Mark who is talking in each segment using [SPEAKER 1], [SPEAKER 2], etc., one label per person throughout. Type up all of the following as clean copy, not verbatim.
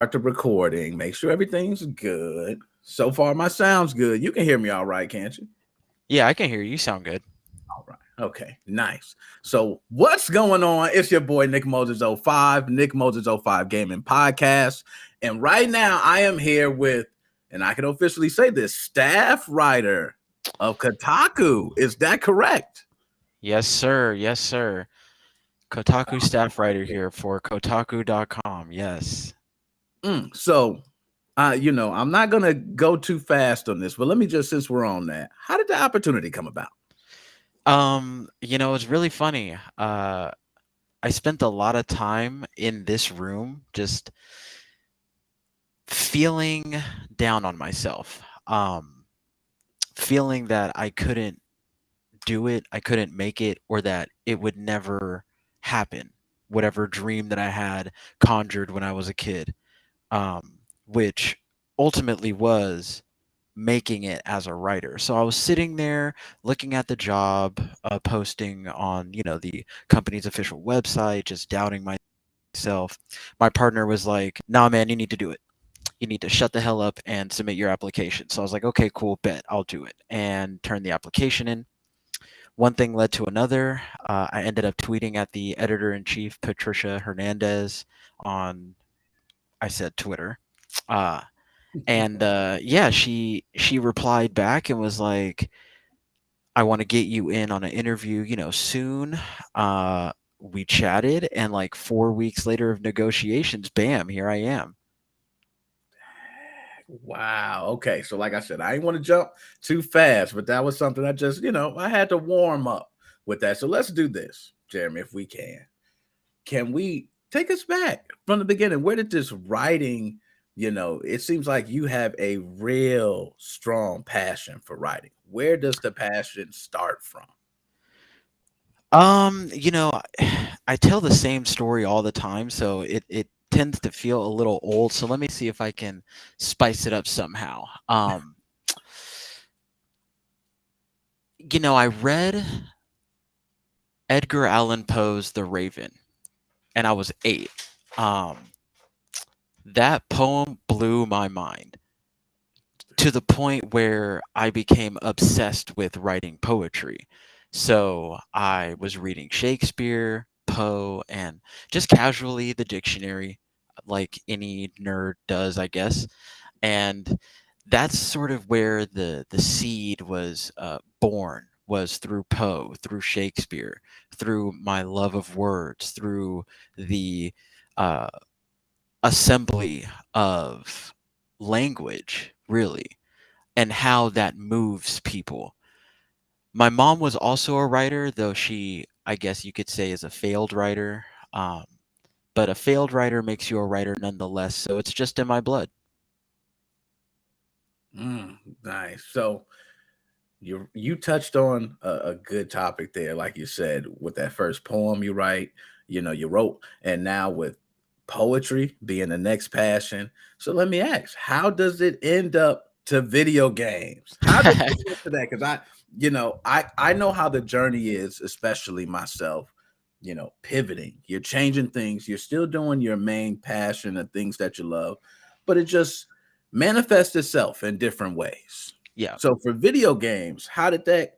[SPEAKER 1] Start the recording. Make sure everything's good. So far, my sound's good. You can hear me all right, can't you?
[SPEAKER 2] Yeah, I can hear you. You sound good.
[SPEAKER 1] All right. Okay. Nice. So, what's going on? It's your boy Nick Moses05, NickMoses05 Gaming Podcast. And right now, I am here with, and I can officially say this, staff writer of Kotaku. Is that correct?
[SPEAKER 2] Yes, sir. Yes, sir. Kotaku staff writer here for Kotaku.com. Yes.
[SPEAKER 1] So, I'm not gonna go too fast on this, but let me just, since we're on that, how did the opportunity come about?
[SPEAKER 2] It's really funny. I spent a lot of time in this room just feeling down on myself. Feeling that I couldn't do it, I couldn't make it, or that it would never happen. Whatever dream that I had conjured when I was a kid. Which ultimately was making it as a writer. So I was sitting there looking at the job posting on, the company's official website, just doubting myself. My partner was like, "Nah, man, you need to do it. You need to shut the hell up and submit your application." So I was like, "Okay, cool, bet, I'll do it," and turn the application in. One thing led to another. I ended up tweeting at the editor in chief, Patricia Hernandez, on, I said, Twitter. Uh, and yeah, she replied back and was like, "I want to get you in on an interview, soon." We chatted, and like 4 weeks later of negotiations, bam, here I am.
[SPEAKER 1] Wow. Okay. So, like I said, I didn't want to jump too fast, but that was something I just, I had to warm up with that. So, let's do this, Jeremy, if we can. Can we take us back from the beginning? Where did this writing, it seems like you have a real strong passion for writing. Where does the passion start from?
[SPEAKER 2] You know, I tell the same story all the time, so it tends to feel a little old. So let me see if I can spice it up somehow. I read Edgar Allan Poe's The Raven, and I was 8. Um, that poem blew my mind to the point where I became obsessed with writing poetry. So I was reading Shakespeare, Poe, and just casually the dictionary, like any nerd does, I guess. And that's sort of where the seed was born, was through Poe, through Shakespeare, through my love of words, through the uh, assembly of language, really, and how that moves people. My mom was also a writer, though she, I guess you could say, is a failed writer. Um, but a failed writer makes you a writer nonetheless, so it's just in my blood.
[SPEAKER 1] Nice. So, you touched on a good topic there, like you said, with that first poem you write, you wrote, and now with poetry being the next passion. So let me ask, how does it end up to video games? How did you get to that? Because I know how the journey is, especially myself, pivoting. You're changing things, you're still doing your main passion and things that you love, but it just manifests itself in different ways.
[SPEAKER 2] Yeah.
[SPEAKER 1] So for video games, how did that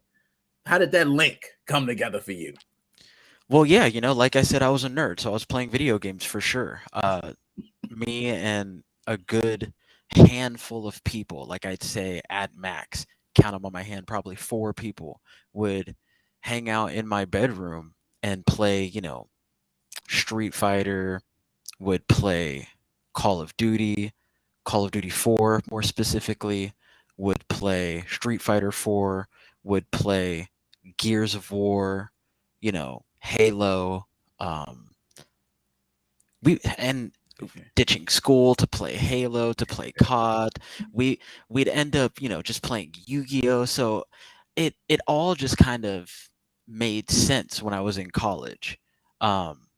[SPEAKER 1] link come together for you?
[SPEAKER 2] Well, yeah, like I said, I was a nerd, so I was playing video games for sure. Me and a good handful of people, like I'd say at max, count them on my hand, probably 4 people, would hang out in my bedroom and play, Street Fighter, would play Call of Duty, Call of Duty 4 more specifically, would play Street Fighter 4, would play Gears of War, Halo, um we and ditching school to play Halo, to play COD. We'd end up, just playing Yu-Gi-Oh. So it all just kind of made sense when I was in college. Um,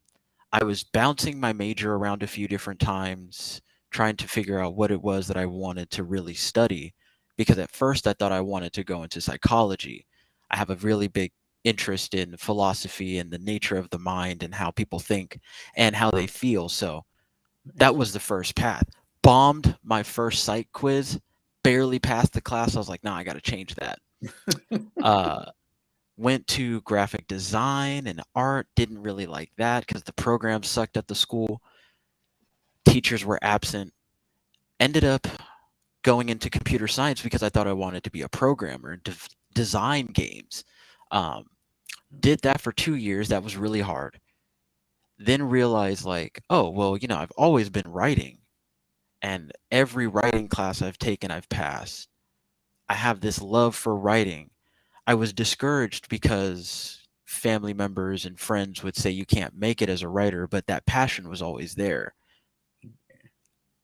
[SPEAKER 2] I was bouncing my major around a few different times, trying to figure out what it was that I wanted to really study. Because at first I thought I wanted to go into psychology. I have a really big interest in philosophy and the nature of the mind and how people think and how they feel. So That was the first path. Bombed my first psych quiz, barely passed the class. I was like, nah, I got to change that. Uh, Went to graphic design and art, didn't really like that because the program sucked at the school. Teachers were absent. Ended up going into computer science because I thought I wanted to be a programmer and design games. Um, did that for 2 years. That was really hard. Then realized, like, oh, well, I've always been writing, and every writing class I've taken, I've passed. I have this love for writing. I was discouraged because family members and friends would say you can't make it as a writer, but that passion was always there.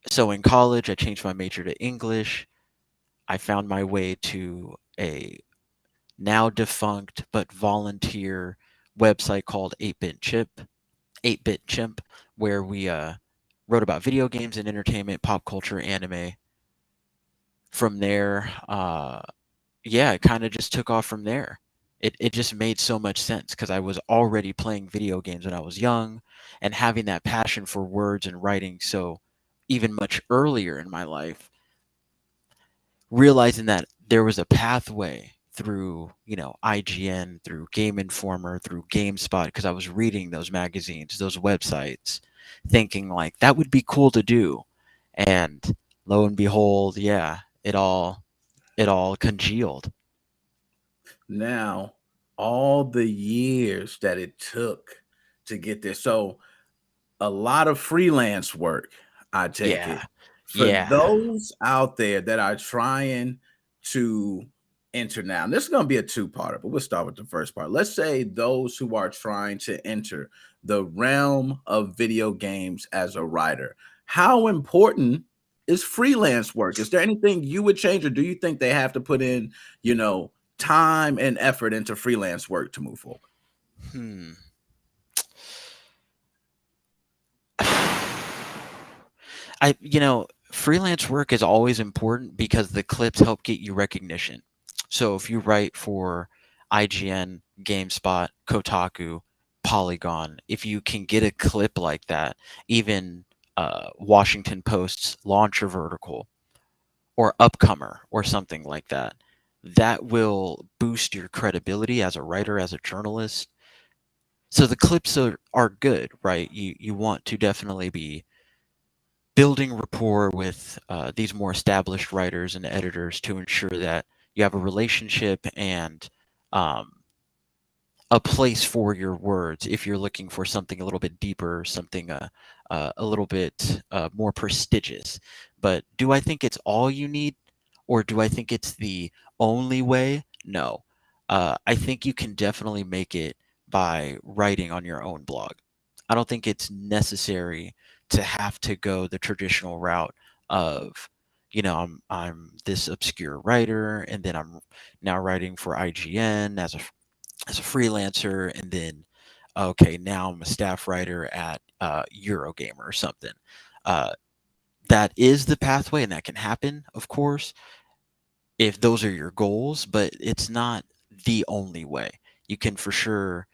[SPEAKER 2] So in college, I changed my major to English. I found my way to a now defunct but volunteer website called 8-Bit Chimp, where we wrote about video games and entertainment, pop culture, anime. From there, yeah, it kind of just took off from there. It just made so much sense because I was already playing video games when I was young and having that passion for words and writing. So even much earlier in my life, realizing that there was a pathway through, IGN, through Game Informer, through GameSpot, because I was reading those magazines, those websites, thinking like that would be cool to do. And lo and behold, yeah, it all congealed.
[SPEAKER 1] Now, all the years that it took to get there. So, a lot of freelance work, I take it.
[SPEAKER 2] Yeah.
[SPEAKER 1] For
[SPEAKER 2] Yeah.
[SPEAKER 1] those out there that are trying to enter now, and this is going to be a two-parter, but we'll start with the first part. Let's say those who are trying to enter the realm of video games as a writer. How important is freelance work? Is there anything you would change, or do you think they have to put in, time and effort into freelance work to move forward?
[SPEAKER 2] Hmm. Freelance work is always important because the clips help get you recognition. So if you write for IGN, GameSpot, Kotaku, Polygon, if you can get a clip like that, even Washington Post's launcher vertical or upcomer or something like that, that will boost your credibility as a writer, as a journalist. So the clips are good, right? You want to definitely be building rapport with these more established writers and editors to ensure that you have a relationship and um, a place for your words if you're looking for something a little bit deeper, something a little bit more prestigious. But do I think it's all you need, or do I think it's the only way? No. I think you can definitely make it by writing on your own blog. I don't think it's necessary to have to go the traditional route of, I'm this obscure writer, and then I'm now writing for IGN as a freelancer, and then okay, now I'm a staff writer at Eurogamer or something. Uh, that is the pathway, and that can happen, of course, if those are your goals, but it's not the only way. You can for sure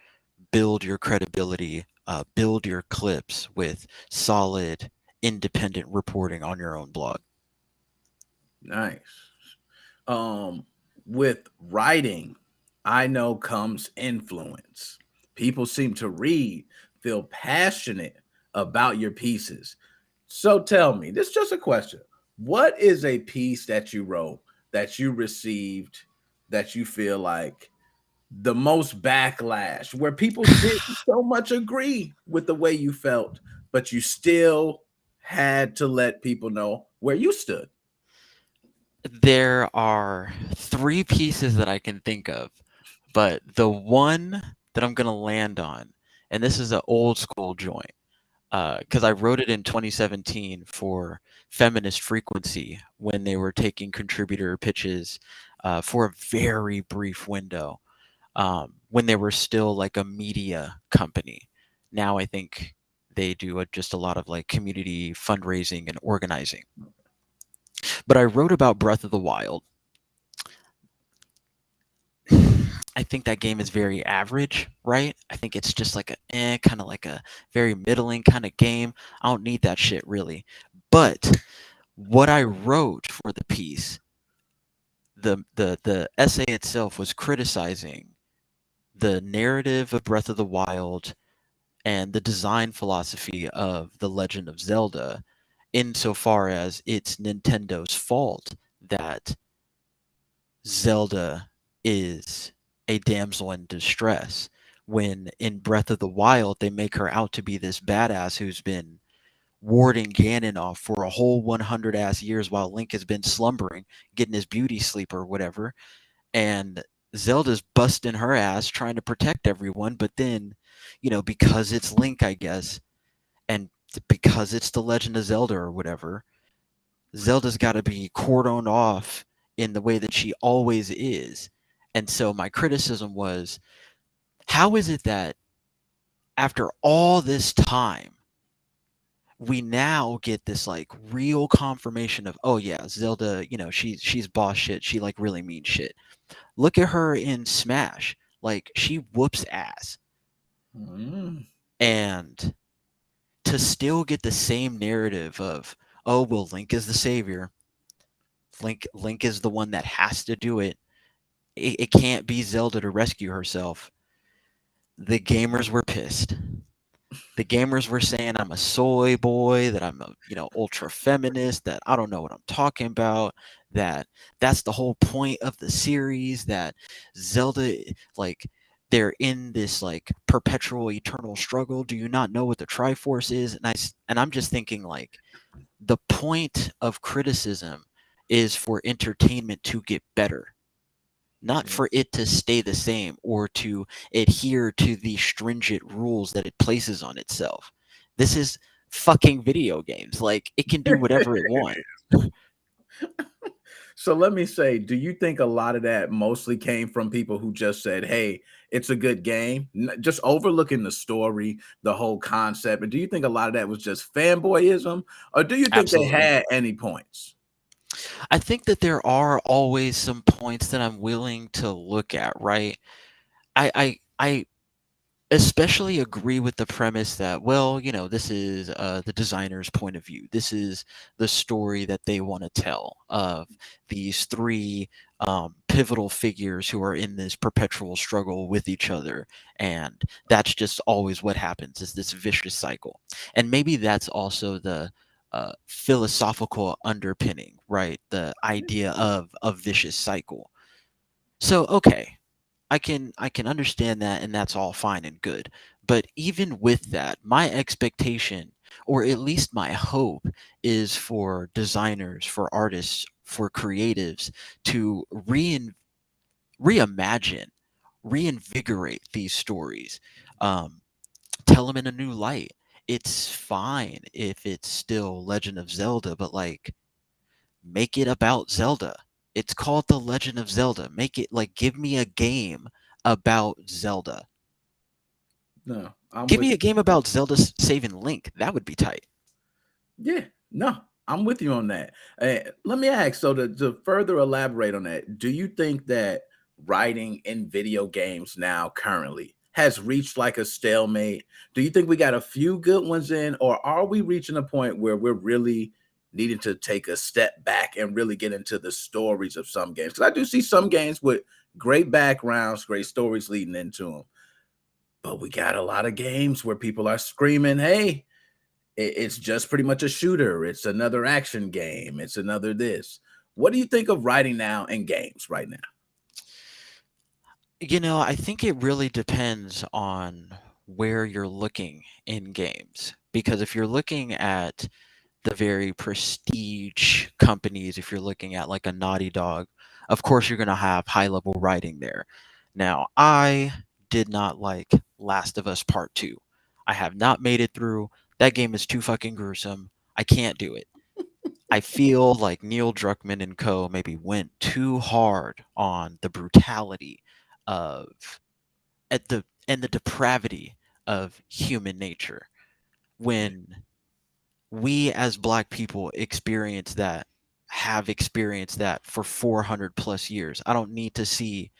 [SPEAKER 2] build your credibility, build your clips with solid, independent reporting on your own blog.
[SPEAKER 1] Nice. Um, with writing, I know comes influence. People seem to read, feel passionate about your pieces. So tell me, this is just a question. What is a piece that you wrote that you received that you feel like the most backlash, where people didn't so much agree with the way you felt, but you still had to let people know where you stood?
[SPEAKER 2] There are three pieces that I can think of, but the one that I'm going to land on, and this is an old school joint, because I wrote it in 2017 for Feminist Frequency when they were taking contributor pitches for a very brief window, when they were still like a media company. Now I think they do just a lot of like community fundraising and organizing. But I wrote about Breath of the Wild. I think that game is very average, right? I think it's just like a kind of like a very middling kind of game. I don't need that shit really. But what I wrote for the piece, the essay itself was criticizing the narrative of Breath of the Wild and the design philosophy of The Legend of Zelda, insofar as it's Nintendo's fault that Zelda is a damsel in distress, when in Breath of the Wild they make her out to be this badass who's been warding Ganon off for a whole 100 ass years while Link has been slumbering, getting his beauty sleep or whatever, and Zelda's busting her ass trying to protect everyone, but then, because it's Link, I guess, and because it's The Legend of Zelda or whatever, Zelda's got to be cordoned off in the way that she always is. And so my criticism was, how is it that after all this time, we now get this like real confirmation of, oh yeah, Zelda, she's boss shit. She like really means shit. Look at her in Smash. Like she whoops ass.
[SPEAKER 1] Mm.
[SPEAKER 2] And to still get the same narrative of, oh well, Link is the savior. Link is the one that has to do it. It can't be Zelda to rescue herself. The gamers were pissed. The gamers were saying I'm a soy boy, that I'm a ultra feminist, that I don't know what I'm talking about, that that's the whole point of the series, that Zelda, like, they're in this like perpetual eternal struggle. Do you not know what the Triforce is? And I'm just thinking, like, the point of criticism is for entertainment to get better, not for it to stay the same or to adhere to the stringent rules that it places on itself. This is fucking video games. Like, it can do whatever it wants.
[SPEAKER 1] So let me say, do you think a lot of that mostly came from people who just said, hey, it's a good game, just overlooking the story, the whole concept? And do you think a lot of that was just fanboyism, or do you think they
[SPEAKER 2] Absolutely.
[SPEAKER 1] had any points?
[SPEAKER 2] I think that there are always some points that I'm willing to look at, right? I especially agree with the premise that, well, this is the designer's point of view. This is the story that they want to tell of these three pivotal figures who are in this perpetual struggle with each other. And that's just always what happens, is this vicious cycle. And maybe that's also the philosophical underpinning, right? The idea of a vicious cycle. So, okay, I can understand that, and that's all fine and good. But even with that, my expectation, or at least my hope, is for designers, for artists, for creatives to reimagine, reinvigorate these stories, um, tell them in a new light. It's fine if it's still Legend of Zelda, but like, make it about Zelda. It's called The Legend of Zelda. Make it like, give me a game about Zelda.
[SPEAKER 1] No, I'm
[SPEAKER 2] Give
[SPEAKER 1] with
[SPEAKER 2] me a game about Zelda saving Link. That would be tight.
[SPEAKER 1] Yeah, no, I'm with you on that. Let me ask, so to further elaborate on that, do you think that writing in video games now currently has reached like a stalemate? Do you think we got a few good ones in, or are we reaching a point where we're really needing to take a step back and really get into the stories of some games? Because I do see some games with great backgrounds, great stories leading into them, but we got a lot of games where people are screaming, hey, it's just pretty much a shooter. It's another action game. It's another this. What do you think of writing now in games right now?
[SPEAKER 2] I think it really depends on where you're looking in games. Because if you're looking at the very prestige companies, if you're looking at like a Naughty Dog, of course you're going to have high level writing there. Now, I did not like Last of Us Part 2. I have not made it through. That game is too fucking gruesome. I can't do it. I feel like Neil Druckmann and co. maybe went too hard on the brutality of at the and the depravity of human nature, when we as black people have experienced that for 400 plus years. I don't need to see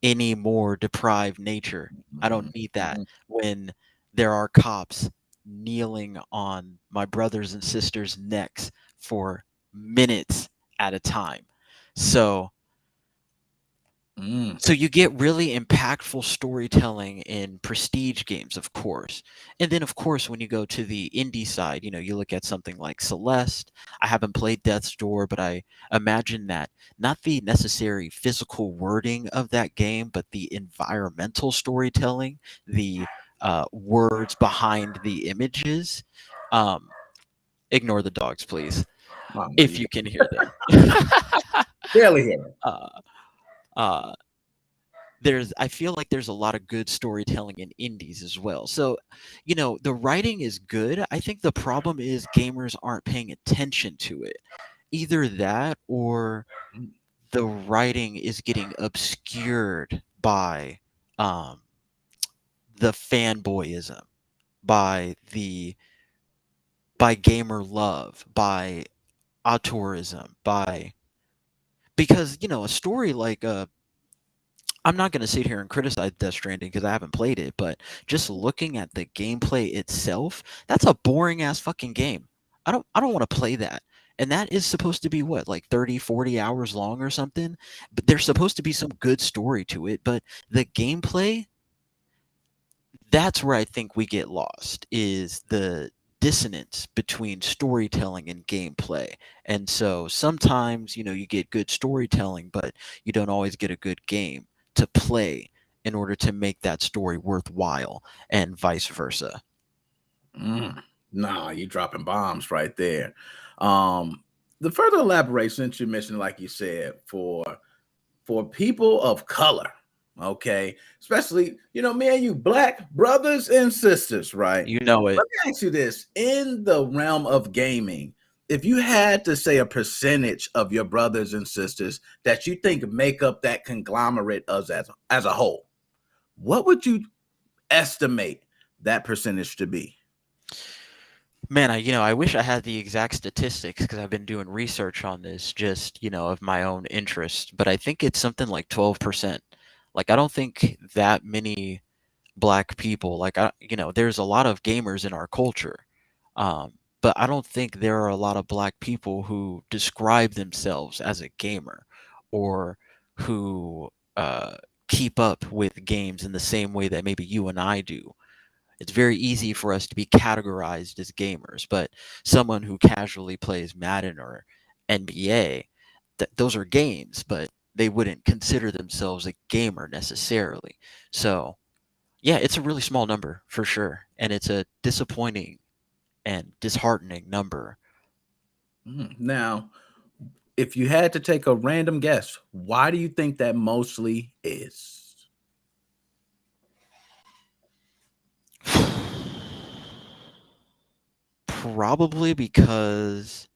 [SPEAKER 2] any more deprived nature. I don't need that when there are cops kneeling on my brothers and sisters' necks for minutes at a time. So
[SPEAKER 1] Mm.
[SPEAKER 2] so you get really impactful storytelling in prestige games, of course. And then of course when you go to the indie side, you look at something like Celeste. I haven't played Death's Door, but I imagine that not the necessary physical wording of that game, but the environmental storytelling, the words behind the images. Um, Ignore the dogs, please,
[SPEAKER 1] Oh, no,
[SPEAKER 2] if
[SPEAKER 1] you
[SPEAKER 2] you can hear them.
[SPEAKER 1] barely hear it.
[SPEAKER 2] uh, uh, I feel like there's a lot of good storytelling in indies as well. So, the writing is good. I think the problem is gamers aren't paying attention to it. Either that or the writing is getting obscured by um the fanboyism, by gamer love, by auteurism, by because a story like I'm not going to sit here and criticize Death Stranding because I haven't played it, but just looking at the gameplay itself, that's a boring ass fucking game. I don't want to play that. And that is supposed to be what, like 30, 40 hours long or something? But there's supposed to be some good story to it, but the gameplay, that's where I think we get lost, is the dissonance between storytelling and gameplay. And so sometimes, you get good storytelling, but you don't always get a good game to play in order to make that story worthwhile, and vice versa.
[SPEAKER 1] Nah, you dropping bombs right there. Um, the further elaboration that you mentioned, like you said, for people of color, okay, especially me and you, black brothers and sisters, right?
[SPEAKER 2] You know it.
[SPEAKER 1] Let me ask you this: in the realm of gaming, if you had to say a percentage of your brothers and sisters that you think make up that conglomerate as a whole, what would you estimate that percentage to be?
[SPEAKER 2] Man, I wish I had the exact statistics because I've been doing research on this just, of my own interest, but I think it's something like 12%. Like I don't think that many black people, like there's a lot of gamers in our culture. But I don't think there are a lot of black people who describe themselves as a gamer, or who keep up with games in the same way that maybe you and I do. It's very easy for us to be categorized as gamers, but someone who casually plays Madden or NBA, those are games, but they wouldn't consider themselves a gamer necessarily. So, yeah, it's a really small number for sure, and it's a disappointing and disheartening number.
[SPEAKER 1] Now, if you had to take a random guess, why do you think that mostly is?
[SPEAKER 2] Probably because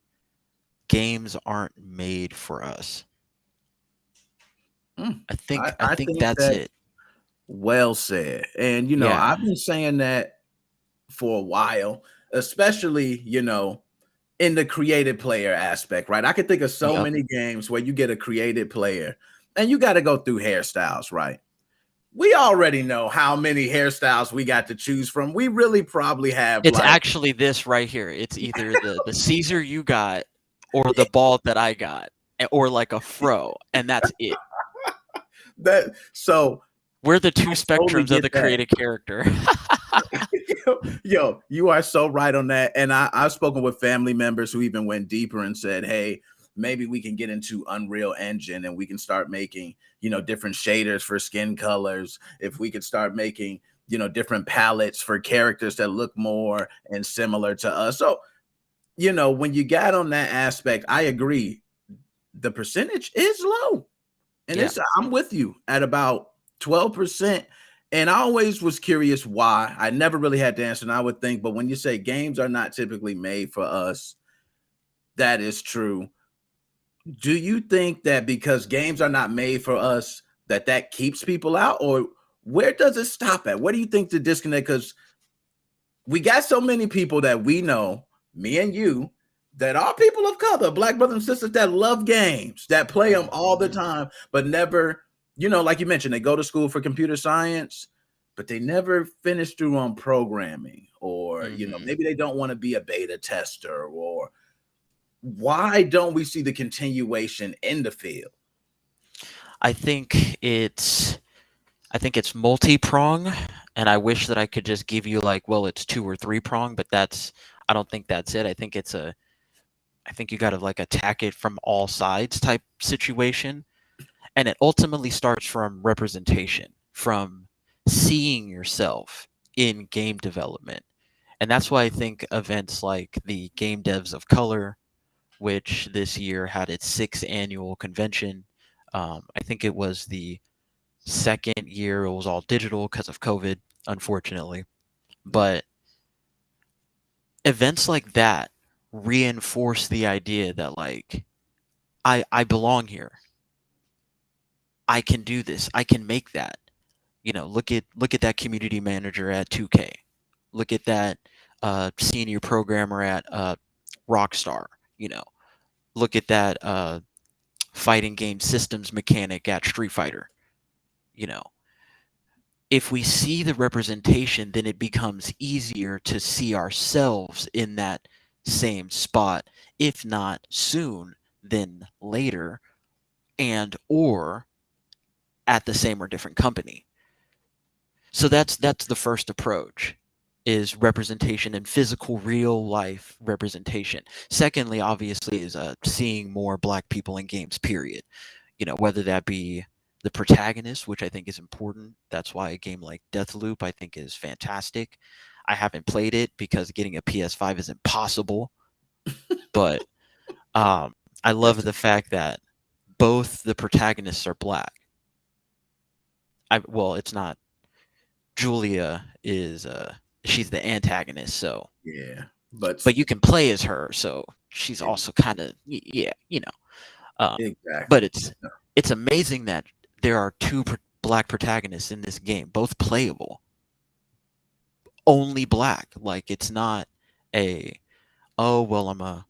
[SPEAKER 2] games aren't made for us. I think I
[SPEAKER 1] I
[SPEAKER 2] think
[SPEAKER 1] think
[SPEAKER 2] that's
[SPEAKER 1] that
[SPEAKER 2] it.
[SPEAKER 1] well said. And
[SPEAKER 2] Yeah.
[SPEAKER 1] I've been saying that for a while, especially, in the creative player aspect, right? I could think of so
[SPEAKER 2] Yep.
[SPEAKER 1] many games where you get a creative player and you got to go through hairstyles, right? We already know how many hairstyles we got to choose from. We really probably have
[SPEAKER 2] It's
[SPEAKER 1] like
[SPEAKER 2] actually this right here. It's either the Caesar you got or the bald that I got, or like a fro, and that's it.
[SPEAKER 1] that. So
[SPEAKER 2] We're the two
[SPEAKER 1] I totally
[SPEAKER 2] spectrums of
[SPEAKER 1] get
[SPEAKER 2] the
[SPEAKER 1] that.
[SPEAKER 2] creative character.
[SPEAKER 1] Yo, you are so right on that. And I've spoken with family members who even went deeper and said, hey, maybe we can get into Unreal Engine and we can start making, different shaders for skin colors. If we could start making, different palettes for characters that look more and similar to us. So, when you got on that aspect, I agree. The percentage is low. And
[SPEAKER 2] Yeah.
[SPEAKER 1] I'm with you at about 12%. And I always was curious why. I never really had to answer. And I would think, but when you say games are not typically made for us, that is true. Do you think that because games are not made for us, that keeps people out? Or where does it stop at? Where do you think the disconnect? Because we got so many people that we know, me and you, that are people of color, black brothers and sisters that love games, that play them all the time, but never like you mentioned, they go to school for computer science, but they never finish through on programming, or
[SPEAKER 2] Hmm.
[SPEAKER 1] maybe they don't want to be a beta tester, or why don't we see the continuation in the field?
[SPEAKER 2] I think it's multi-prong, and I wish that I could just give you like, well, it's 2 or 3 prong, but I don't think that's it. I think you got to like attack it from all sides type situation. And it ultimately starts from representation, from seeing yourself in game development. And that's why I think events like the Game Devs of Color, which this year had its 6th annual convention, I think it was the second year it was all digital because of COVID, unfortunately. But events like that reinforce the idea that like I belong here. I can do this. I can make that. Look at that community manager at 2K. Look at that senior programmer at Rockstar. You know, look at that fighting game systems mechanic at Street Fighter. You know, if we see the representation, then it becomes easier to see ourselves in that same spot, if not soon, then later, and or at the same or different company. So that's the first approach, is representation and physical real life representation. Secondly, obviously, is seeing more black people in games, period. Whether that be the protagonist, which I think is important. That's why a game like Deathloop I think is fantastic. I haven't played it because getting a PS5 is impossible, but I love
[SPEAKER 1] That's
[SPEAKER 2] the fact that both the protagonists are black. Well, it's not. Julia is she's the antagonist, so
[SPEAKER 1] yeah, but
[SPEAKER 2] but you can play as her, so she's
[SPEAKER 1] e-
[SPEAKER 2] also kind of, yeah, Um, but
[SPEAKER 1] exactly.
[SPEAKER 2] it's amazing that there are two black protagonists in this game, both playable, only black. Like, it's not a, oh well, I'm a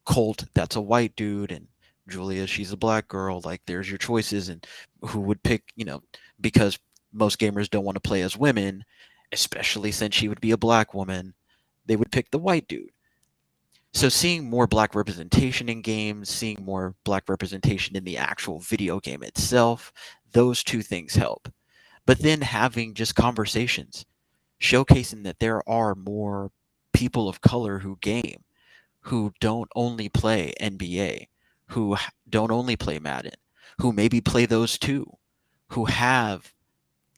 [SPEAKER 2] Colt, that's a white dude, and Julia, she's a black girl. Like, there's your choices, and who would pick, because most gamers don't want to play as women, especially since she would be a black woman, they would pick the white dude. So seeing more black representation in games, seeing more black representation in the actual video game itself, those two things help. But then having just conversations, showcasing that there are more people of color who game, who don't only play NBA, who don't only play Madden, who maybe play those too, who have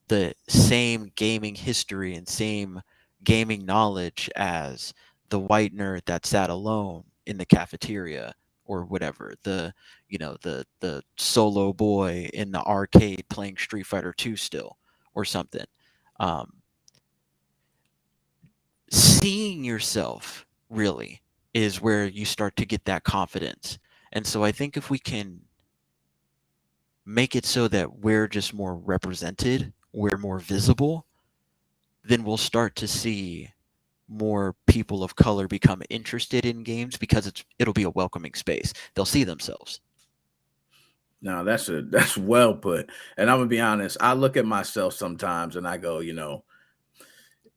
[SPEAKER 2] the same gaming history and same gaming knowledge as the white nerd that sat alone in the cafeteria, or whatever, the solo boy in the arcade playing Street Fighter 2 still, or something. um, Seeing yourself really is where you start to get that confidence. And so I think if we can make it so that we're just more represented, we're more visible, then we'll start to see more people of color become interested in games, because it'll be a welcoming space. They'll see themselves.
[SPEAKER 1] No, that's well put. And I'm gonna be honest, I look at myself sometimes and I go,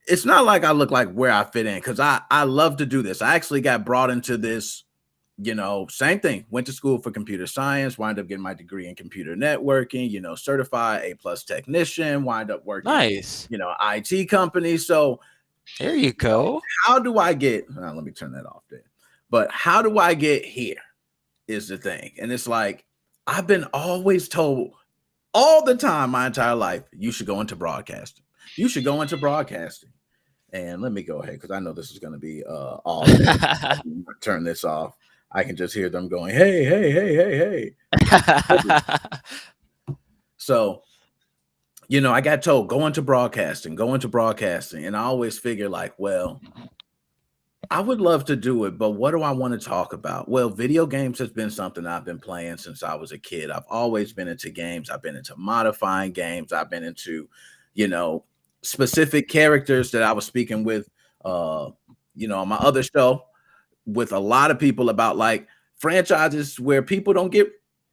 [SPEAKER 1] it's not like I look like where I fit in, because I love to do this. I actually got brought into this, same thing. Went to school for computer science, wind up getting my degree in computer networking, certified A+ technician, wind up working,
[SPEAKER 2] Nice.
[SPEAKER 1] IT companies. So
[SPEAKER 2] There you go.
[SPEAKER 1] how do I get, let me turn that off there. But how do I get here is the thing. And it's like, I've been always told all the time, my entire life, you should go into broadcasting. You should go into broadcasting. And let me go ahead, because I know this is going to be all day. Turn this off. I can just hear them going, hey, hey, hey, hey, hey. So, I got told, go into broadcasting. And I always figure like, well, I would love to do it, but what do I want to talk about? Well, video games has been something I've been playing since I was a kid. I've always been into games. I've been into modifying games. I've been into, you know, specific characters that I was speaking with, on my other show with a lot of people about like franchises where people don't get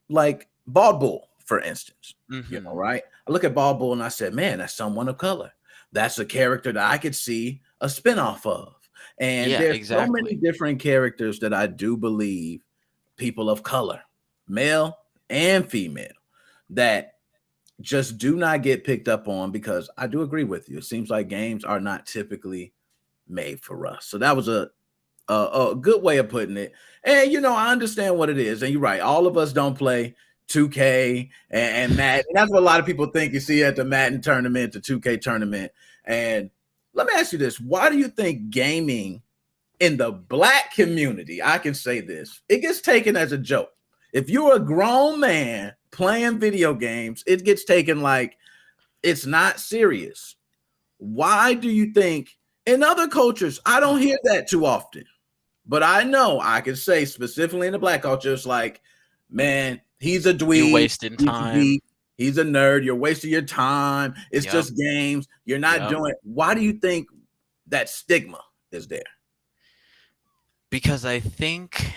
[SPEAKER 1] like bald bull. for instance.
[SPEAKER 2] Mm-hmm.
[SPEAKER 1] Right? I look at Ball Bull and I said, man, that's someone of color. That's a character that I could see a spinoff of. And
[SPEAKER 2] Yeah,
[SPEAKER 1] there's so many
[SPEAKER 2] exactly.
[SPEAKER 1] different characters that I do believe people of color, male and female, that just do not get picked up on, because I do agree with you. It seems like games are not typically made for us. So that was a good way of putting it. And I understand what it is. And you're right. All of us don't play 2K and Madden. And that's what a lot of people think. You see at the Madden tournament, the 2K tournament. And let me ask you this: why do you think gaming in the Black community, I can say this, it gets taken as a joke? If you're a grown man playing video games, it gets taken like it's not serious. Why do you think in other cultures, I don't hear that too often, but I know I can say specifically in the Black culture, it's like, man, he's a
[SPEAKER 2] You
[SPEAKER 1] dweeb,
[SPEAKER 2] wasting
[SPEAKER 1] he's a
[SPEAKER 2] time.
[SPEAKER 1] geek, he's a nerd, you're wasting your time, it's
[SPEAKER 2] Yep.
[SPEAKER 1] just games, you're not
[SPEAKER 2] Yep.
[SPEAKER 1] doing it. Why do you think that stigma is there?
[SPEAKER 2] Because I think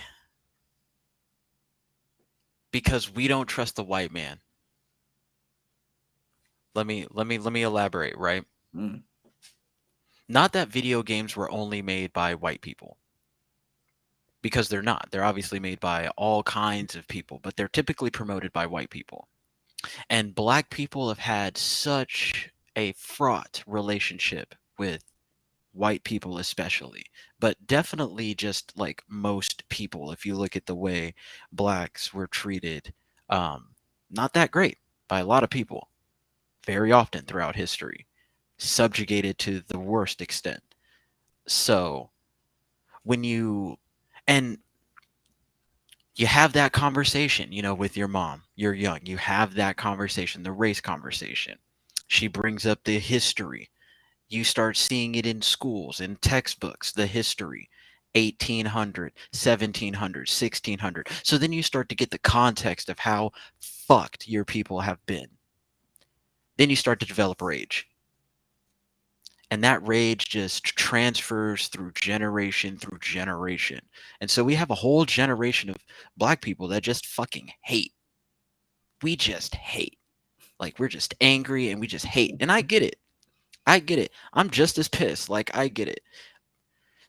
[SPEAKER 2] because we don't trust the white man. Let me elaborate, right?
[SPEAKER 1] Mm.
[SPEAKER 2] Not that video games were only made by white people. Because they're not. They're obviously made by all kinds of people, but they're typically promoted by white people. And Black people have had such a fraught relationship with white people especially, but definitely just like most people, if you look at the way Blacks were treated, not that great by a lot of people, very often throughout history, subjugated to the worst extent. So when you and you have that conversation, with your mom, you're young, you have that conversation, the race conversation. She brings up the history. You start seeing it in schools, in textbooks, the history, 1800, 1700, 1600. So then you start to get the context of how fucked your people have been. Then you start to develop rage. And that rage just transfers through generation through generation. And so we have a whole generation of Black people that just fucking hate. We just hate. Like, we're just angry and we just hate. And I get it. I get it. I'm just as pissed. Like, I get it.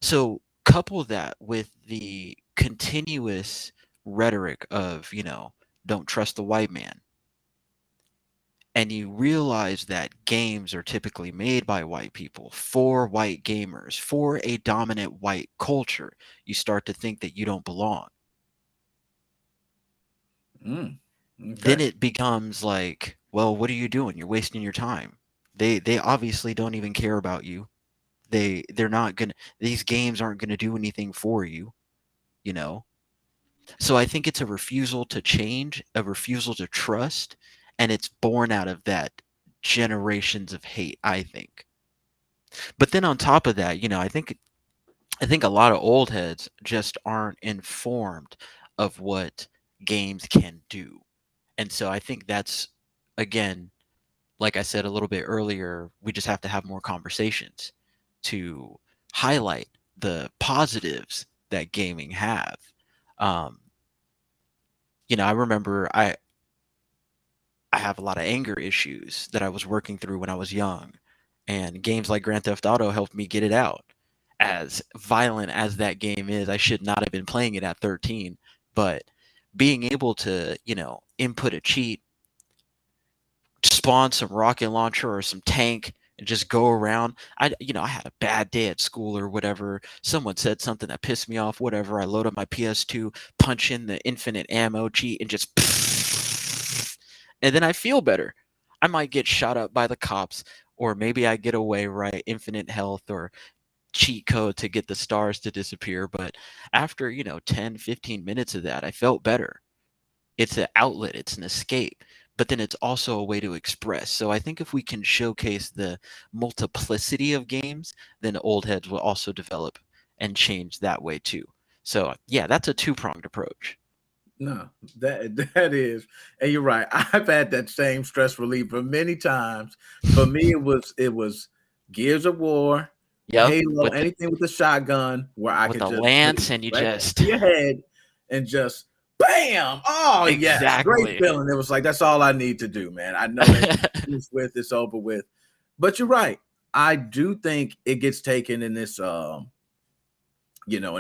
[SPEAKER 2] So couple that with the continuous rhetoric of, don't trust the white man. And you realize that games are typically made by white people, for white gamers, for a dominant white culture. You start to think that you don't belong.
[SPEAKER 1] Okay.
[SPEAKER 2] Then it becomes like, well, what are you doing? You're wasting your time. They obviously don't even care about you. They're not gonna. These games aren't gonna do anything for you. So I think it's a refusal to change, a refusal to trust, and it's born out of that generations of hate, I think. But then on top of that, I think a lot of old heads just aren't informed of what games can do. And so I think that's, again, like I said a little bit earlier, we just have to have more conversations to highlight the positives that gaming have. Um, I remember I have a lot of anger issues that I was working through when I was young, and games like Grand Theft Auto helped me get it out. As violent as that game is, I should not have been playing it at 13, but being able to, input a cheat, spawn some rocket launcher or some tank and just go around. I had a bad day at school or whatever. Someone said something that pissed me off, whatever. I load up my PS2, punch in the infinite ammo cheat and just and then I feel better. I might get shot up by the cops, or maybe I get away, right? Infinite health or cheat code to get the stars to disappear. But after, 10, 15 minutes of that, I felt better. It's an outlet, it's an escape, but then it's also a way to express. So I think if we can showcase the multiplicity of games, then old heads will also develop and change that way too. So yeah, that's a two-pronged approach.
[SPEAKER 1] No, that is, and you're right. I've had that same stress reliever many times. For me, it was Gears of War,
[SPEAKER 2] Yep,
[SPEAKER 1] Halo, anything with a shotgun where I
[SPEAKER 2] with
[SPEAKER 1] could
[SPEAKER 2] a
[SPEAKER 1] just put it
[SPEAKER 2] lance and you
[SPEAKER 1] right
[SPEAKER 2] just
[SPEAKER 1] to your head and just bam. Oh yes, great
[SPEAKER 2] Exactly.
[SPEAKER 1] feeling. It was like that's all I need to do, man. I know that it's with, it's over with. But you're right. I do think it gets taken in this and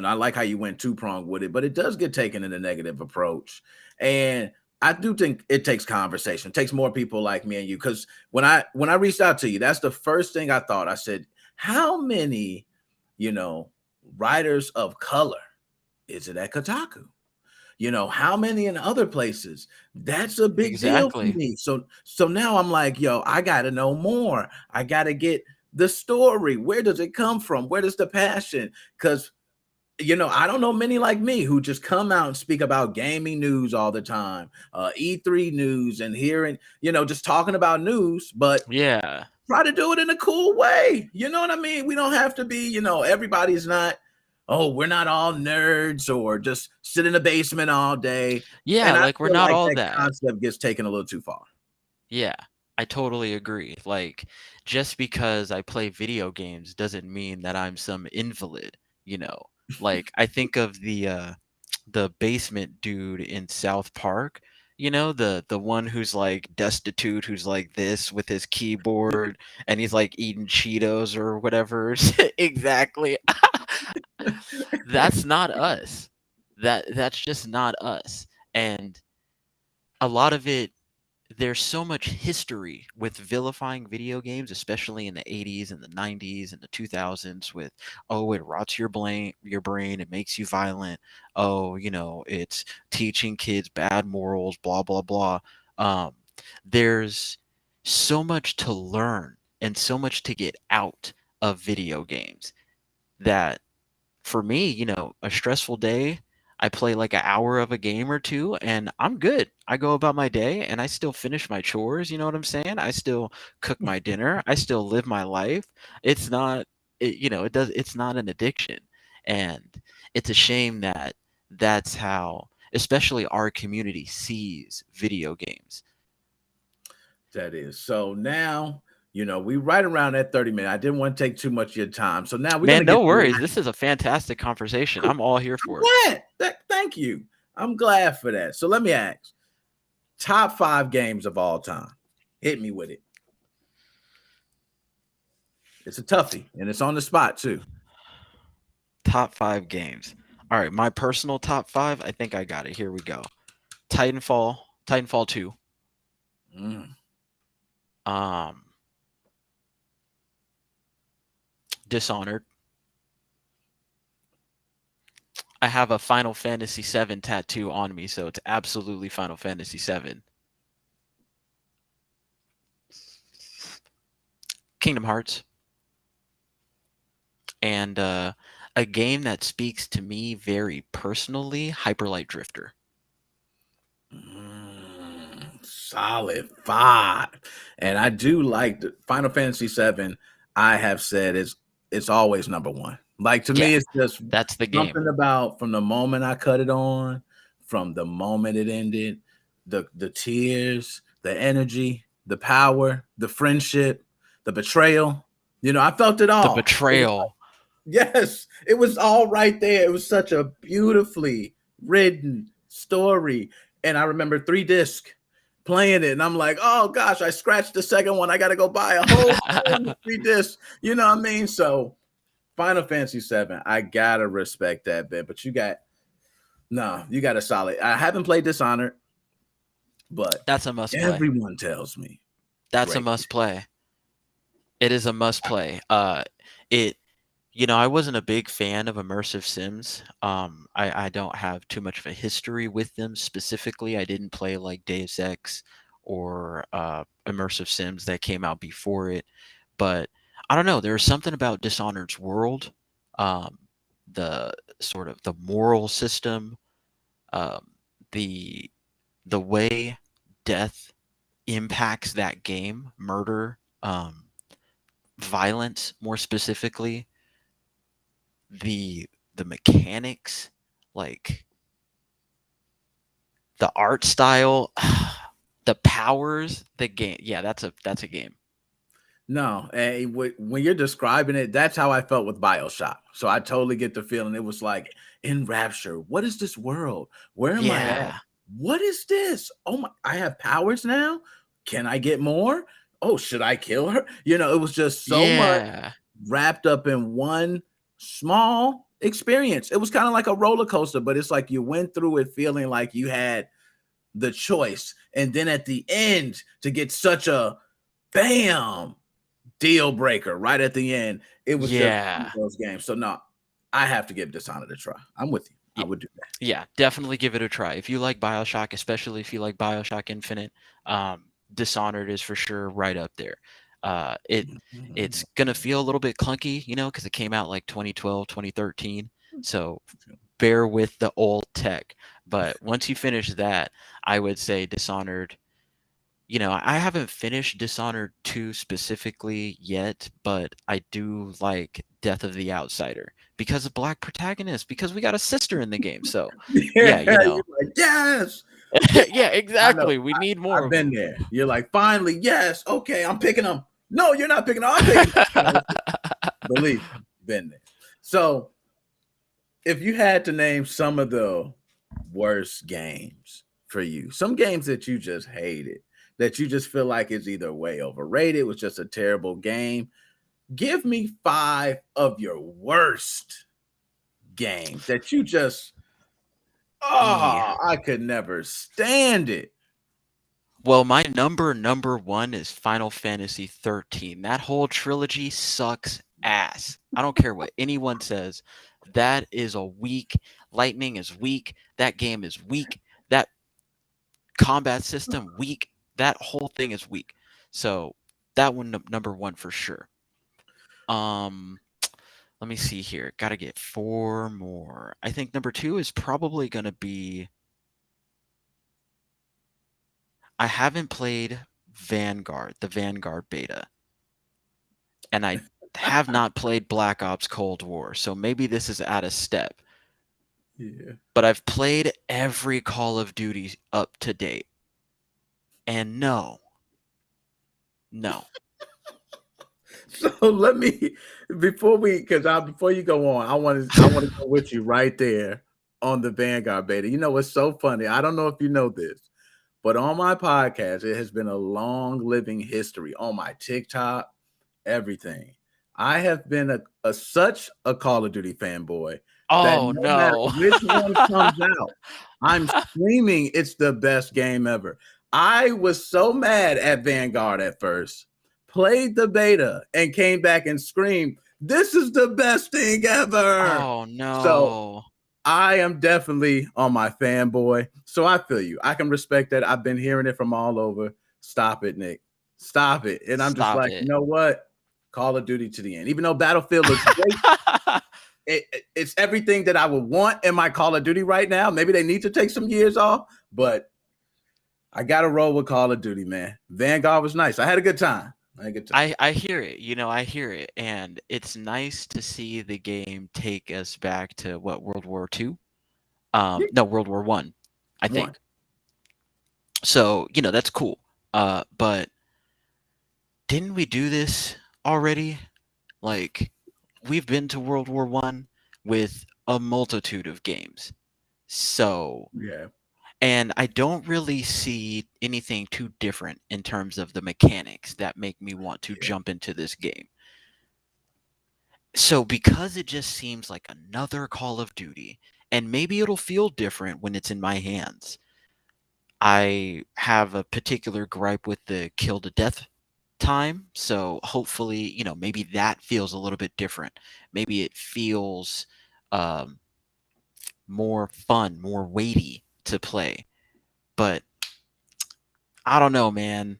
[SPEAKER 1] I like how you went two-pronged with it, but it does get taken in a negative approach. And I do think it takes conversation. It takes more people like me and you. Because when I reached out to you, that's the first thing I thought. I said, how many, you know, writers of color is it at Kotaku? How many in other places? That's a big deal for
[SPEAKER 2] Exactly.
[SPEAKER 1] me. So now I'm like, yo, I got to know more. I got to get the story. Where does it come from? Where does the passion? Because I don't know many like me who just come out and speak about gaming news all the time, E3 news, and hearing, just talking about news, but
[SPEAKER 2] Yeah.
[SPEAKER 1] try to do it in a cool way. You know what I mean? We don't have to be, everybody's not, oh, we're not all nerds or just sit in the basement all day.
[SPEAKER 2] Yeah,
[SPEAKER 1] And I
[SPEAKER 2] like we're
[SPEAKER 1] feel
[SPEAKER 2] not
[SPEAKER 1] like
[SPEAKER 2] all
[SPEAKER 1] that
[SPEAKER 2] that.
[SPEAKER 1] concept gets taken a little too far.
[SPEAKER 2] Yeah, I totally agree. Like, just because I play video games doesn't mean that I'm some invalid, you know. Like, I think of the basement dude in South Park, the one who's like destitute, who's like this with his keyboard and he's like eating Cheetos or whatever. Exactly. That's not us. That's just not us. And a lot of it, there's so much history with vilifying video games, especially in the 80s and the 90s and the 2000s with, oh, it rots your brain, it makes you violent. Oh, it's teaching kids bad morals, blah blah blah. Um, there's so much to learn and so much to get out of video games that for me, a stressful day, I play like an hour of a game or two and I'm good. I go about my day and I still finish my chores, you know what I'm saying? I still cook my dinner. I still live my life. It's not it's not an addiction. And it's a shame that that's how especially our community sees video games.
[SPEAKER 1] That is. So now, we right around that 30 minutes. I didn't want to take too much of your time. So now we're going to
[SPEAKER 2] Man, no
[SPEAKER 1] get to
[SPEAKER 2] worries. This is a fantastic conversation. I'm all here
[SPEAKER 1] I'm
[SPEAKER 2] for it.
[SPEAKER 1] glad. Thank you. I'm glad for that. So let me ask, top 5 games of all time. Hit me with it. It's a toughie, and it's on the spot too.
[SPEAKER 2] Top 5 games. All right, my personal top 5, I think I got it. Here we go. Titanfall 2.
[SPEAKER 1] Mm.
[SPEAKER 2] Um Dishonored. I have a Final Fantasy 7 tattoo on me, so it's absolutely Final Fantasy 7. Kingdom Hearts. And a game that speaks to me very personally, Hyper Light Drifter.
[SPEAKER 1] Solid 5. And I do like the Final Fantasy 7. I have said it's always number 1. Like, to
[SPEAKER 2] Yeah,
[SPEAKER 1] me, it's just
[SPEAKER 2] that's the game.
[SPEAKER 1] something about from the moment I cut it on, from the moment it ended, the tears, the energy, the power, the friendship, the betrayal. I felt it
[SPEAKER 2] The
[SPEAKER 1] all.
[SPEAKER 2] betrayal.
[SPEAKER 1] Yes, it was all right there. It was such a beautifully written story. And I remember 3 disc playing it, and I'm like, oh gosh, I scratched the second one. I got to go buy a whole 3 disc. You know what I mean? So Final Fantasy 7, I gotta respect that bit. But you got a solid. I haven't played Dishonored, but
[SPEAKER 2] That's a must play.
[SPEAKER 1] everyone tells me
[SPEAKER 2] That's a
[SPEAKER 1] great.
[SPEAKER 2] must play. It is a must play. It I wasn't a big fan of immersive sims. I don't have too much of a history with them specifically. I didn't play like Deus Ex or immersive sims that came out before it. But I don't know. There's something about Dishonored's world, um, the sort of the moral system, um, the the way death impacts that game, murder, violence more specifically, the the mechanics, like the art style, the powers, the game. Yeah, that's a game.
[SPEAKER 1] No, and when you're describing it, that's how I felt with BioShock. So I totally get the feeling. It was like in rapture. What is this world? Where am I at?
[SPEAKER 2] Yeah.
[SPEAKER 1] What is this? Oh my, I have powers now. Can I get more? Oh, should I kill her? It was just so much
[SPEAKER 2] Yeah.
[SPEAKER 1] wrapped up in one small experience. It was kind of like a roller coaster, but it's like you went through it feeling like you had the choice. And then at the end, to get such a bam deal breaker right at the end. It was just one of
[SPEAKER 2] Yeah.
[SPEAKER 1] those games. So no, I have to give Dishonored a try. I'm with you. I would do that.
[SPEAKER 2] Yeah, definitely give it a try. If you like BioShock, especially if you like BioShock Infinite, Dishonored is for sure right up there. It's gonna feel a little bit clunky, because it came out like 2012, 2013. So bear with the old tech. But once you finish that, I would say Dishonored. I haven't finished Dishonored 2 specifically yet, but I do like Death of the Outsider because of black protagonist, because we got a sister in the game. So, yeah,
[SPEAKER 1] You're like, yes.
[SPEAKER 2] yeah,
[SPEAKER 1] I know.
[SPEAKER 2] exactly. We need more
[SPEAKER 1] I've
[SPEAKER 2] of
[SPEAKER 1] been
[SPEAKER 2] them.
[SPEAKER 1] there. You're like, finally, yes. Okay, I'm picking them. No, you're not picking them. I'm picking them. Believe me, been there. So, if you had to name some of the worst games for you, some games that you just hated, that you just feel like is either way overrated, was just a terrible game, give me 5 of your worst games that you just,
[SPEAKER 2] Yeah.
[SPEAKER 1] I could never stand it.
[SPEAKER 2] Well, my number one is Final Fantasy 13. That whole trilogy sucks ass. I don't care what anyone says. That is a weak. Lightning is weak. That game is weak. That combat system weak. That whole thing is weak. So that one number one for sure. Let me see here. Got to get 4 more. I think number 2 is probably going to be. I haven't played Vanguard, the Vanguard beta, and I have not played Black Ops Cold War, so maybe this is out of step.
[SPEAKER 1] Yeah.
[SPEAKER 2] But I've played every Call of Duty up to date, and no.
[SPEAKER 1] So let me before you go on, I want to go with you right there on the Vanguard beta. You know what's so funny? I don't know if you know this, but on my podcast, it has been a long living history on my TikTok, everything. I have been such a Call of Duty fanboy that
[SPEAKER 2] Oh
[SPEAKER 1] no matter
[SPEAKER 2] no.
[SPEAKER 1] which one comes out, I'm screaming it's the best game ever. I was so mad at Vanguard at first, played the beta, and came back and screamed, "This is the best thing ever!"
[SPEAKER 2] Oh
[SPEAKER 1] So
[SPEAKER 2] no.
[SPEAKER 1] I am definitely on my fanboy. So I feel you. I can respect that. I've been hearing it from all over. Stop it, Nick. Stop it. And I'm just
[SPEAKER 2] Stop
[SPEAKER 1] like, you
[SPEAKER 2] it.
[SPEAKER 1] know what? Call of Duty to the end. Even though Battlefield looks great, it's everything that I would want in my Call of Duty right now. Maybe they need to take some years off, but I got to roll with Call of Duty, man. Vanguard was nice. I had a good time.
[SPEAKER 2] I hear it. I hear it, and it's nice to see the game take us back to what, World War II? No, World War I, I think. So, that's cool. But didn't we do this already? Like, we've been to World War I with a multitude of games. So,
[SPEAKER 1] Yeah.
[SPEAKER 2] and I don't really see anything too different in terms of the mechanics that make me want to jump into this game. So because it just seems like another Call of Duty, and maybe it'll feel different when it's in my hands, I have a particular gripe with the kill to death time. So hopefully, maybe that feels a little bit different. Maybe it feels more fun, more weighty to play. But I don't know, man.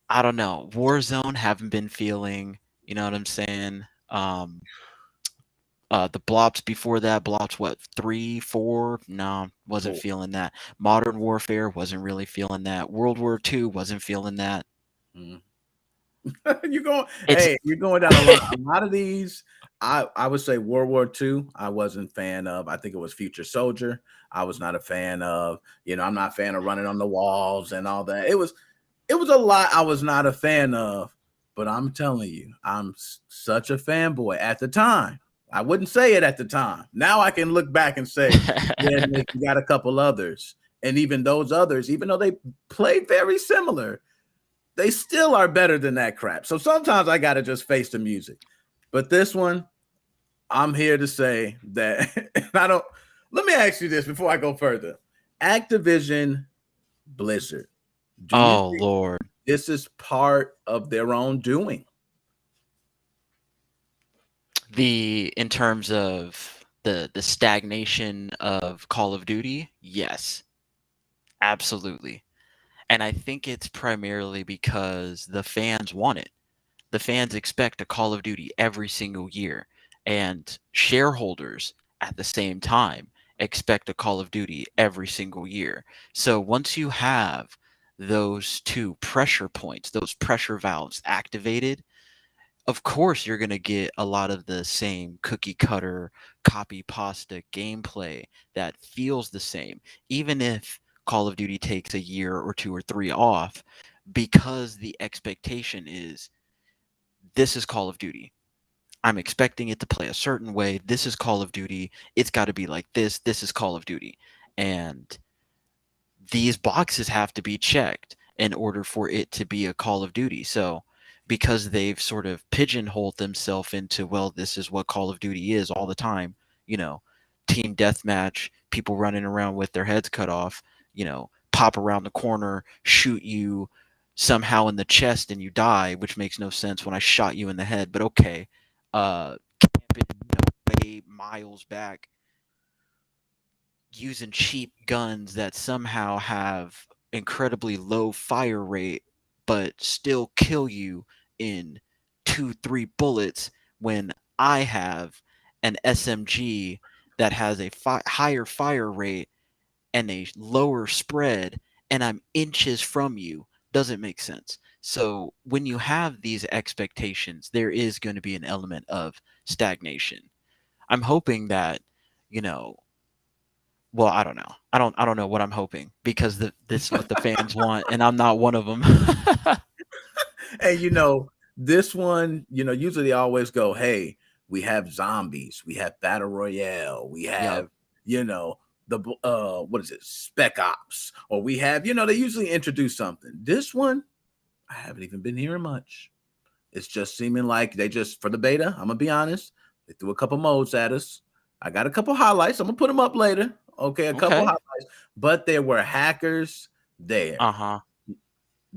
[SPEAKER 2] I don't know. Warzone haven't been feeling, you know what I'm saying? The Blops before that, Blops what, 3, 4? No, wasn't feeling that. Modern Warfare wasn't really feeling that. World War II wasn't feeling that.
[SPEAKER 1] You're going down a lot. A lot of these, I would say World War II, I wasn't a fan of. I think it was Future Soldier. I was not a fan of. I'm not a fan of running on the walls and all that. It was a lot I was not a fan of. But I'm telling you, I'm such a fanboy at the time. I wouldn't say it at the time. Now I can look back and say, yeah, Nick, you got a couple others. And even those others, even though they play very similar, they still are better than that crap. So sometimes I got to just face the music. But this one, I'm here to say that I don't. Let me ask you this before I go further. Activision Blizzard, do you
[SPEAKER 2] Oh
[SPEAKER 1] think
[SPEAKER 2] Lord.
[SPEAKER 1] this is part of their own doing?
[SPEAKER 2] In terms of the stagnation of Call of Duty, yes, absolutely. And I think it's primarily because the fans want it. The fans expect a Call of Duty every single year, and shareholders at the same time expect a Call of Duty every single year. So once you have those two pressure points, those pressure valves activated, of course you're going to get a lot of the same cookie cutter copy pasta gameplay that feels the same, even if Call of Duty takes a year or two or three off, because the expectation is this is Call of Duty. I'm expecting it to play a certain way. This is Call of Duty. It's got to be like this. This is Call of Duty. And these boxes have to be checked in order for it to be a Call of Duty. So because they've sort of pigeonholed themselves into, well, this is what Call of Duty is all the time, you know, team deathmatch, people running around with their heads cut off, pop around the corner, shoot you somehow in the chest and you die, which makes no sense when I shot you in the head, but okay. Camping, way miles back, using cheap guns that somehow have incredibly low fire rate but still kill you in 2-3 bullets, when I have an SMG that has a higher fire rate and a lower spread and I'm inches from you. Doesn't make sense. So when you have these expectations, there is going to be an element of stagnation. I'm hoping that, you know, well, I don't know. I don't know what I'm hoping, because this is what the fans want, and I'm not one of them.
[SPEAKER 1] And this one, usually they always go, hey, we have zombies, we have battle royale, we
[SPEAKER 2] Yep.
[SPEAKER 1] have, the what is it, spec ops, or we have, they usually introduce something. This one, I haven't even been hearing much. It's just seeming like they just, for the beta, I'm gonna be honest, they threw a couple modes at us. I got a couple highlights. I'm gonna put them up later. Okay, a couple
[SPEAKER 2] Okay.
[SPEAKER 1] highlights, but there were hackers there.
[SPEAKER 2] Uh-huh.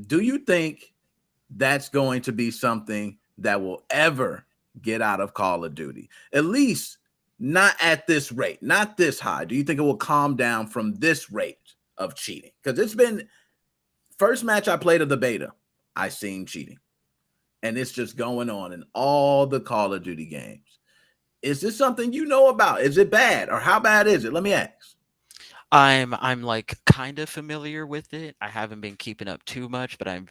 [SPEAKER 1] Do you think that's going to be something that will ever get out of Call of Duty? At least not at this rate, not this high. Do you think it will calm down from this rate of cheating? Because it's been first match I played of the beta, I seen cheating. And it's just going on in all the Call of Duty games. Is this something you know about? Is it bad, or how bad is it? Let me ask.
[SPEAKER 2] I'm like kind of familiar with it. I haven't been keeping up too much, but I'm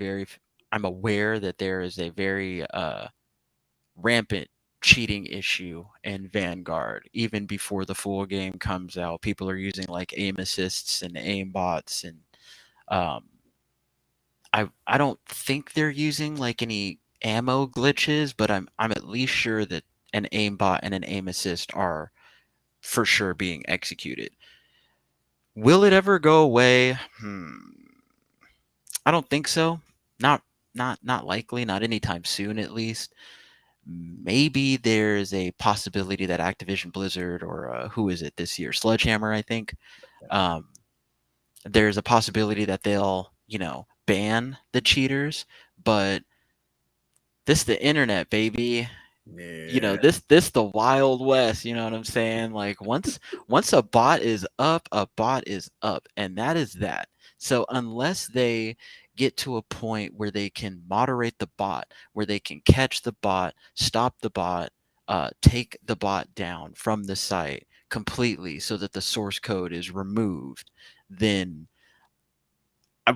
[SPEAKER 2] aware that there is a very rampant cheating issue in Vanguard. Even before the full game comes out, people are using like aim assists and aim bots, and um I don't think they're using like any ammo glitches, but I'm at least sure that an aimbot and an aim assist are for sure being executed. Will it ever go away? I don't think so. Not not likely, not anytime soon at least. Maybe there's a possibility that Activision Blizzard, or who is it this year? Sledgehammer, I think. Um, there's a possibility that they'll, ban the cheaters, but this the internet, baby.
[SPEAKER 1] Yeah.
[SPEAKER 2] This the Wild West, you know what I'm saying? Like once a bot is up, and that is that. So unless they get to a point where they can moderate the bot, where they can catch the bot, stop the bot, take the bot down from the site completely so that the source code is removed, then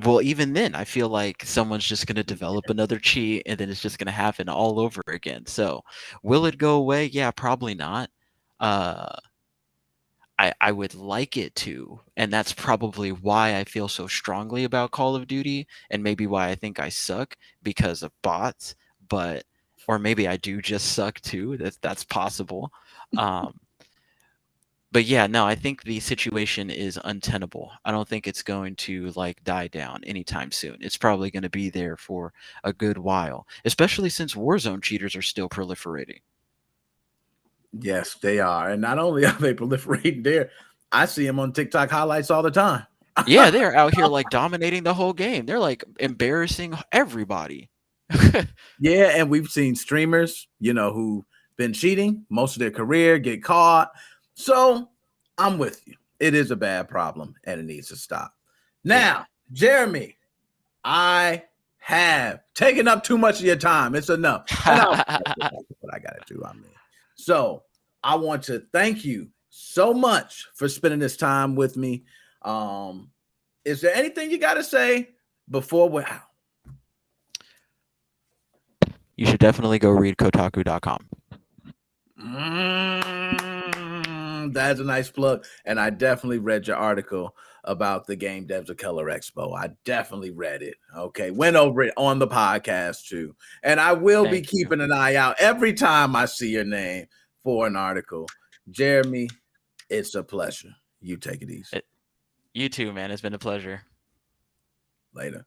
[SPEAKER 2] well, even then, I feel like someone's just going to develop another cheat, and then it's just going to happen all over again. So, will it go away? Yeah, probably not. Uh, I would like it to, and that's probably why I feel so strongly about Call of Duty, and maybe why I think I suck, because of bots. or maybe I do just suck too. That's possible. But yeah, no, I think the situation is untenable. I don't think it's going to like die down anytime soon. It's probably going to be there for a good while, especially since Warzone cheaters are still proliferating.
[SPEAKER 1] Yes, they are. And not only are they proliferating there, I see them on TikTok highlights all the time.
[SPEAKER 2] Yeah, they're out here like dominating the whole game. They're like embarrassing everybody.
[SPEAKER 1] Yeah, and we've seen streamers, who've been cheating most of their career, get caught. So I'm with you. It is a bad problem and it needs to stop. Now, Jeremy, I have taken up too much of your time. It's enough. And what I gotta do, So I want to thank you so much for spending this time with me. Is there anything you got to say before we're out?
[SPEAKER 2] You should definitely go read Kotaku.com.
[SPEAKER 1] That's a nice plug. And I definitely read your article about the Game Devs of Color Expo. I definitely read it. Okay. Went over it on the podcast too. And I will be keeping an eye out every time I see your name for an article. Jeremy, it's a pleasure. You take it easy.
[SPEAKER 2] You too, man. It's been a pleasure.
[SPEAKER 1] Later.